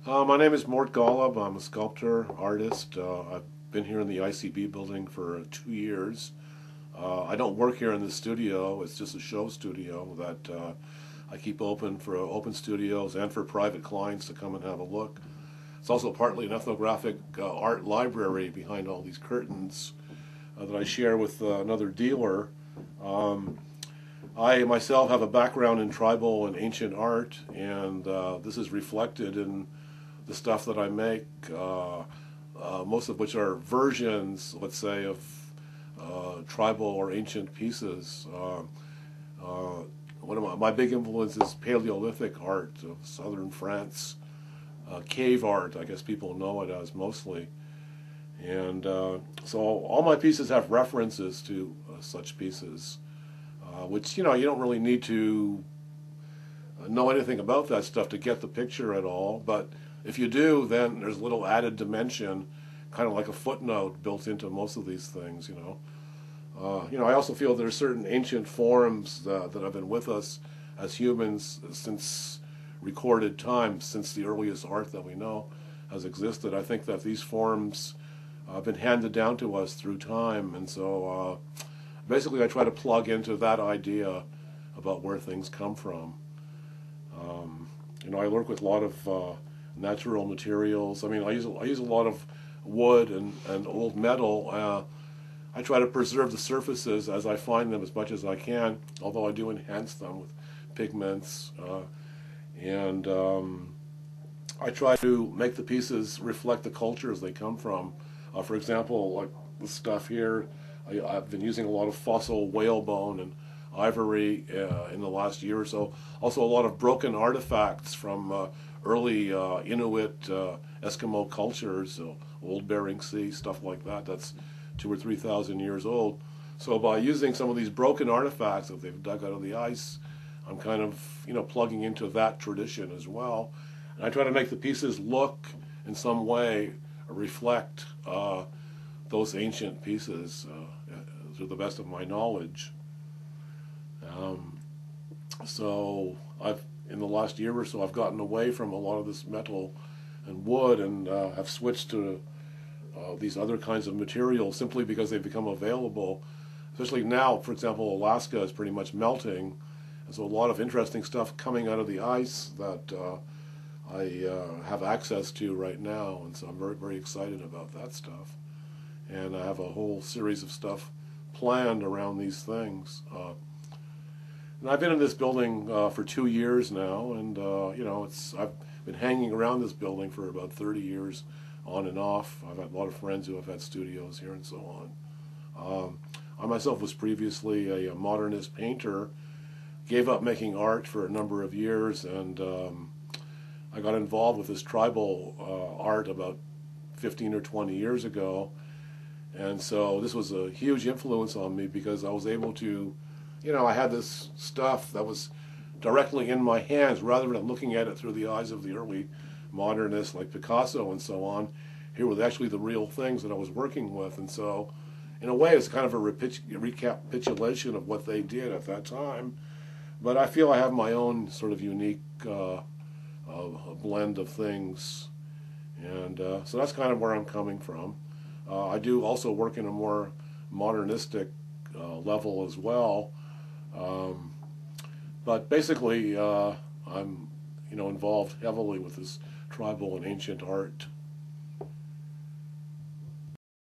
My name is Mort Golub. I'm a sculptor, artist. I've been here in the ICB building for 2 years. I don't work here in the studio. It's just a show studio that I keep open for open studios and for private clients to come and have a look. It's also partly an ethnographic art library behind all these curtains that I share with another dealer. I myself have a background in tribal and ancient art, and this is reflected in the stuff that I make, most of which are versions, let's say, of tribal or ancient pieces. One of my big influences is Paleolithic art of southern France, cave art, I guess people know it as mostly. And so all my pieces have references to such pieces, which, you don't really need to know anything about that stuff to get the picture at all, but if you do, then there's a little added dimension, kind of like a footnote built into most of these things, I also feel there are certain ancient forms that have been with us as humans since recorded time, since the earliest art that we know has existed. I think that these forms have been handed down to us through time, and so basically I try to plug into that idea about where things come from. I work with a lot of natural materials. I use a lot of wood and old metal. I try to preserve the surfaces as I find them as much as I can, although I do enhance them with pigments. And I try to make the pieces reflect the cultures they come from. For example, like the stuff here, I've been using a lot of fossil whalebone and ivory in the last year or so. Also a lot of broken artifacts from early Inuit Eskimo cultures, so old Bering Sea, stuff like that. That's 2,000 or 3,000 years old. So by using some of these broken artifacts that they've dug out of the ice, I'm kind of, plugging into that tradition as well. And I try to make the pieces look in some way, reflect those ancient pieces to the best of my knowledge. So in the last year or so, I've gotten away from a lot of this metal and wood and have switched to these other kinds of materials simply because they've become available. Especially now, for example, Alaska is pretty much melting, and so a lot of interesting stuff coming out of the ice that I have access to right now, and so I'm very, very excited about that stuff. And I have a whole series of stuff planned around these things. And I've been in this building for 2 years now, and I've been hanging around this building for about 30 years on and off. I've had a lot of friends who have had studios here and so on. I myself was previously a modernist painter, gave up making art for a number of years, and I got involved with this tribal art about 15 or 20 years ago. And so this was a huge influence on me because I was able to, I had this stuff that was directly in my hands rather than looking at it through the eyes of the early modernists like Picasso and so on. Here were actually the real things that I was working with. And so in a way it's kind of a recapitulation of what they did at that time. But I feel I have my own sort of unique blend of things. And so that's kind of where I'm coming from. I do also work in a more modernistic level as well. But basically, I'm involved heavily with this tribal and ancient art